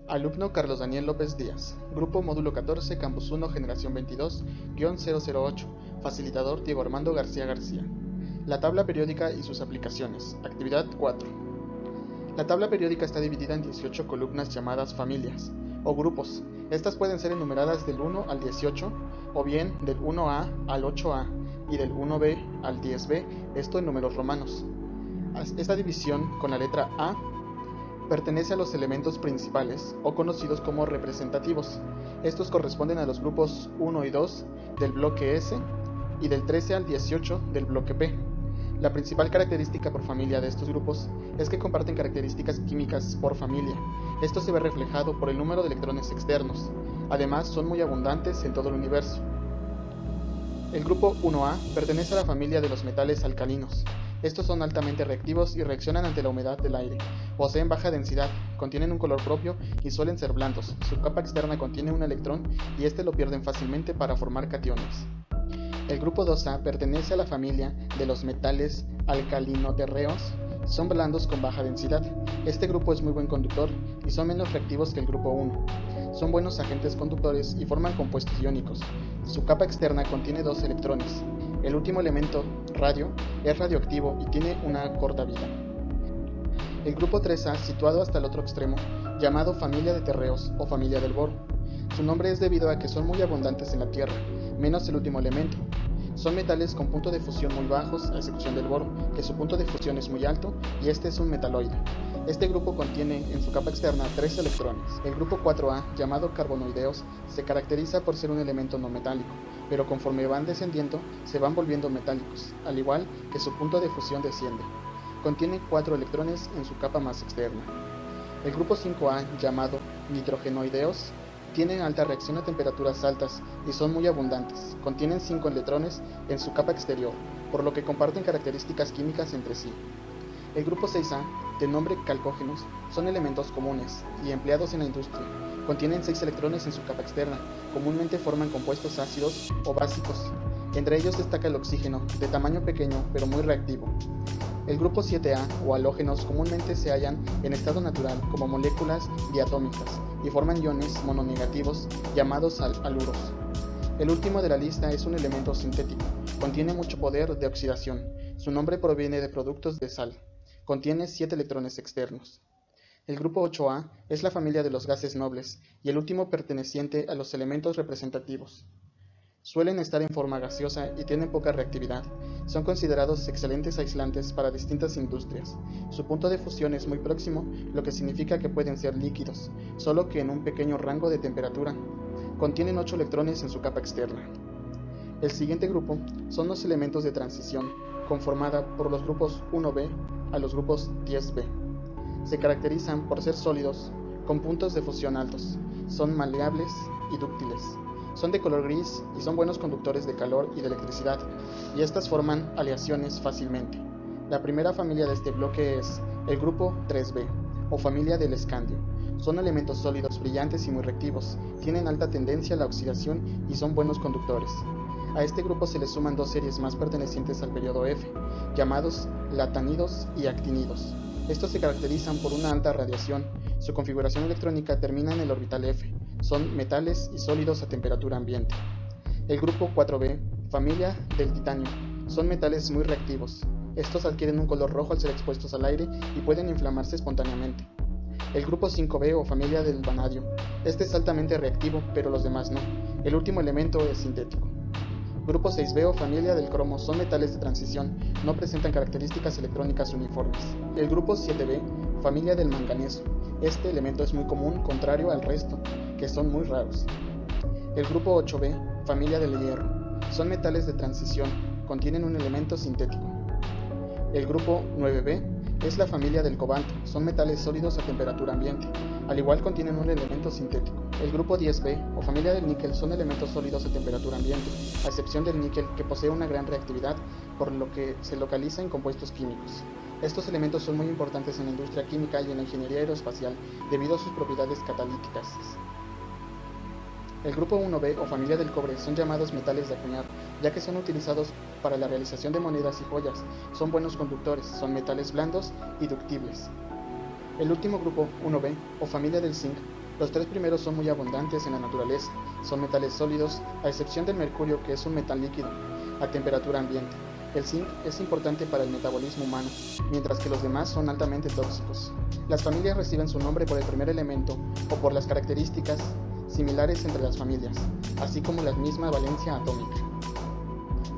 Alumno Carlos Daniel López Díaz. Grupo Módulo 14, Campus 1, Generación 22-008. Facilitador Diego Armando García García. La tabla periódica y sus aplicaciones. Actividad 4. La tabla periódica está dividida en 18 columnas llamadas familias o grupos. Estas pueden ser enumeradas del 1 al 18 o bien del 1A al 8A y del 1B al 10B, esto en números romanos. Esta división con la letra A pertenece a los elementos principales o conocidos como representativos. Estos corresponden a los grupos 1 y 2 del bloque S y del 13 al 18 del bloque P. La principal característica por familia de estos grupos es que comparten características químicas por familia. Esto se ve reflejado por el número de electrones externos. Además, son muy abundantes en todo el universo. El grupo 1A pertenece a la familia de los metales alcalinos. Estos son altamente reactivos y reaccionan ante la humedad del aire. Poseen baja densidad, contienen un color propio y suelen ser blandos. Su capa externa contiene un electrón y este lo pierden fácilmente para formar cationes. El grupo 2A pertenece a la familia de los metales alcalinoterreos. Son blandos con baja densidad. Este grupo es muy buen conductor y son menos reactivos que el grupo 1. Son buenos agentes conductores y forman compuestos iónicos. Su capa externa contiene 2 electrones. El último elemento, radio, es radioactivo y tiene una corta vida. El grupo 3A, situado hasta el otro extremo, llamado familia de terreos o familia del boro. Su nombre es debido a que son muy abundantes en la Tierra, menos el último elemento. Son metales con punto de fusión muy bajos, a excepción del boro, que su punto de fusión es muy alto y este es un metaloide. Este grupo contiene en su capa externa 3 electrones. El grupo 4A, llamado carbonoideos, se caracteriza por ser un elemento no metálico, pero conforme van descendiendo se van volviendo metálicos, al igual que su punto de fusión desciende. Contiene 4 electrones en su capa más externa. El grupo 5A, llamado nitrogenoideos, tienen alta reacción a temperaturas altas y son muy abundantes. Contienen 5 electrones en su capa exterior, por lo que comparten características químicas entre sí. El grupo 6A, de nombre calcógenos, son elementos comunes y empleados en la industria. Contienen 6 electrones en su capa externa. Comúnmente forman compuestos ácidos o básicos. Entre ellos destaca el oxígeno, de tamaño pequeño pero muy reactivo. El grupo 7A o halógenos comúnmente se hallan en estado natural como moléculas diatómicas y forman iones mononegativos llamados haluros. El último de la lista es un elemento sintético. Contiene mucho poder de oxidación. Su nombre proviene de productos de sal. Contiene 7 electrones externos. El grupo 8A es la familia de los gases nobles y el último perteneciente a los elementos representativos. Suelen estar en forma gaseosa y tienen poca reactividad. Son considerados excelentes aislantes para distintas industrias. Su punto de fusión es muy próximo, lo que significa que pueden ser líquidos, solo que en un pequeño rango de temperatura. Contienen 8 electrones en su capa externa. El siguiente grupo son los elementos de transición, conformada por los grupos 1B a los grupos 10B. Se caracterizan por ser sólidos, con puntos de fusión altos. Son maleables y dúctiles. Son de color gris y son buenos conductores de calor y de electricidad, y estas forman aleaciones fácilmente. La primera familia de este bloque es el grupo 3B, o familia del escandio. Son elementos sólidos, brillantes y muy reactivos, tienen alta tendencia a la oxidación y son buenos conductores. A este grupo se le suman 2 series más pertenecientes al periodo F, llamados latanidos y actinidos. Estos se caracterizan por una alta radiación. Su configuración electrónica termina en el orbital F. Son metales y sólidos a temperatura ambiente. El grupo 4B, familia del titanio, son metales muy reactivos. Estos adquieren un color rojo al ser expuestos al aire y pueden inflamarse espontáneamente. El grupo 5B o familia del vanadio, este es altamente reactivo, pero los demás no. El último elemento es sintético. Grupo 6B o familia del cromo son metales de transición, no presentan características electrónicas uniformes. El grupo 7B, familia del manganeso, este elemento es muy común, contrario al resto, que son muy raros. El grupo 8B, familia del hierro, son metales de transición, contienen un elemento sintético. El grupo 9B es la familia del cobalto, son metales sólidos a temperatura ambiente, al igual contienen un elemento sintético. El grupo 10B o familia del níquel son elementos sólidos a temperatura ambiente, a excepción del níquel que posee una gran reactividad, por lo que se localiza en compuestos químicos. Estos elementos son muy importantes en la industria química y en la ingeniería aeroespacial debido a sus propiedades catalíticas. El grupo 1B o familia del cobre son llamados metales de acuñar, ya que son utilizados para la realización de monedas y joyas. Son buenos conductores, son metales blandos y ductibles. El último grupo, 1B, o familia del zinc, Los tres primeros son muy abundantes en la naturaleza, son metales sólidos, a excepción del mercurio que es un metal líquido, a temperatura ambiente. El zinc es importante para el metabolismo humano, mientras que los demás son altamente tóxicos. Las familias reciben su nombre por el primer elemento o por las características similares entre las familias, así como la misma valencia atómica.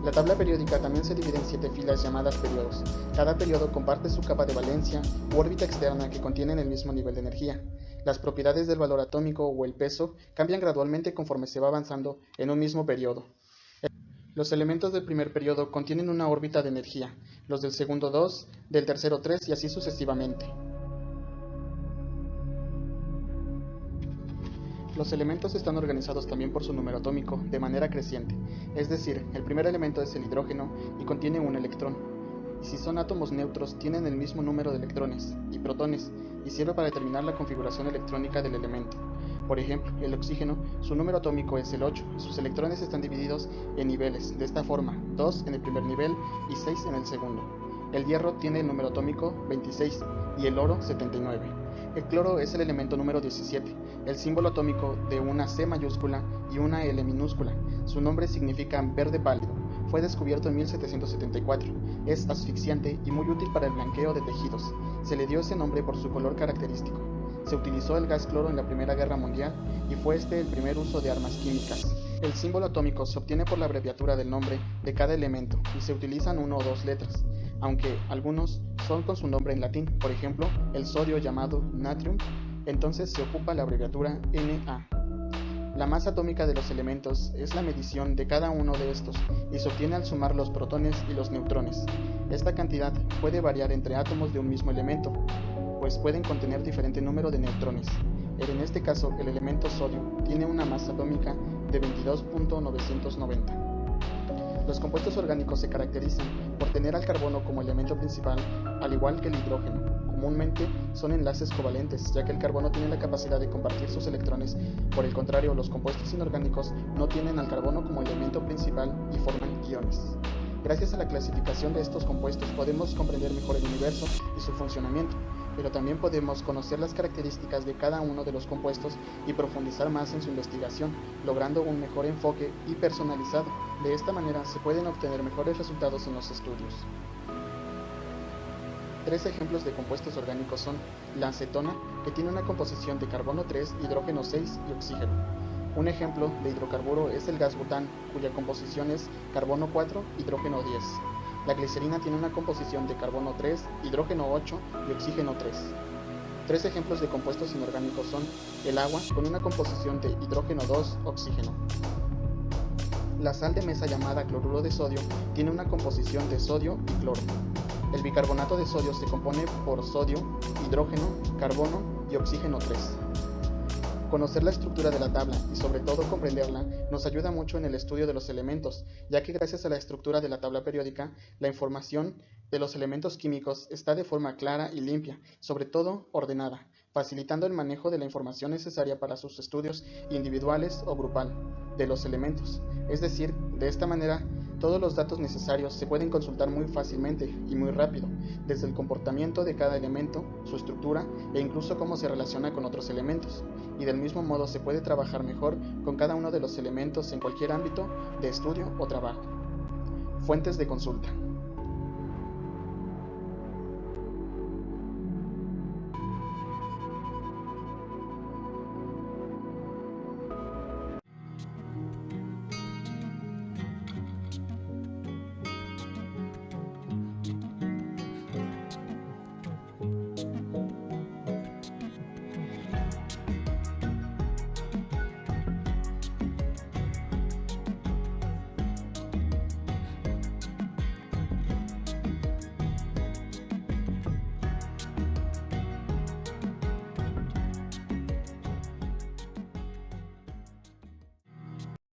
La tabla periódica también se divide en 7 filas llamadas periodos. Cada periodo comparte su capa de valencia u órbita externa que contienen el mismo nivel de energía. Las propiedades del valor atómico o el peso cambian gradualmente conforme se va avanzando en un mismo periodo. Los elementos del primer periodo contienen una órbita de energía, los del segundo 2, del tercero 3 y así sucesivamente. Los elementos están organizados también por su número atómico, de manera creciente, es decir, el primer elemento es el hidrógeno y contiene un electrón, y si son átomos neutros tienen el mismo número de electrones y protones, y sirve para determinar la configuración electrónica del elemento. Por ejemplo, el oxígeno, su número atómico es el 8, y sus electrones están divididos en niveles, de esta forma, 2 en el primer nivel y 6 en el segundo. El hierro tiene el número atómico 26 y el oro 79. El cloro es el elemento número 17, el símbolo atómico de una C mayúscula y una L minúscula. Su nombre significa verde pálido. Fue descubierto en 1774. Es asfixiante y muy útil para el blanqueo de tejidos. Se le dio ese nombre por su color característico. Se utilizó el gas cloro en la Primera Guerra Mundial y fue este el primer uso de armas químicas. El símbolo atómico se obtiene por la abreviatura del nombre de cada elemento y se utilizan 1 o 2 letras, aunque algunos son con su nombre en latín, por ejemplo, el sodio llamado natrium, entonces se ocupa la abreviatura Na. La masa atómica de los elementos es la medición de cada uno de estos y se obtiene al sumar los protones y los neutrones. Esta cantidad puede variar entre átomos de un mismo elemento, pues pueden contener diferente número de neutrones. En este caso, el elemento sodio tiene una masa atómica de 22.990. Los compuestos orgánicos se caracterizan por tener al carbono como elemento principal, al igual que el hidrógeno. Comúnmente son enlaces covalentes, ya que el carbono tiene la capacidad de compartir sus electrones. Por el contrario, los compuestos inorgánicos no tienen al carbono como elemento principal y forman iones. Gracias a la clasificación de estos compuestos podemos comprender mejor el universo y su funcionamiento, pero también podemos conocer las características de cada uno de los compuestos y profundizar más en su investigación, logrando un mejor enfoque y personalizado. De esta manera se pueden obtener mejores resultados en los estudios. 3 ejemplos de compuestos orgánicos son la acetona, que tiene una composición de carbono 3, hidrógeno 6 y oxígeno. Un ejemplo de hidrocarburo es el gas bután, cuya composición es carbono 4, hidrógeno 10. La glicerina tiene una composición de carbono 3, hidrógeno 8 y oxígeno 3. 3 ejemplos de compuestos inorgánicos son el agua, con una composición de hidrógeno 2, oxígeno. La sal de mesa llamada cloruro de sodio tiene una composición de sodio y cloro. El bicarbonato de sodio se compone por sodio, hidrógeno, carbono y oxígeno 3. Conocer la estructura de la tabla y sobre todo comprenderla nos ayuda mucho en el estudio de los elementos, ya que gracias a la estructura de la tabla periódica, la información de los elementos químicos está de forma clara y limpia, sobre todo ordenada, facilitando el manejo de la información necesaria para sus estudios individuales o grupal de los elementos. Es decir, de esta manera, todos los datos necesarios se pueden consultar muy fácilmente y muy rápido, desde el comportamiento de cada elemento, su estructura e incluso cómo se relaciona con otros elementos, y del mismo modo se puede trabajar mejor con cada uno de los elementos en cualquier ámbito de estudio o trabajo. Fuentes de consulta.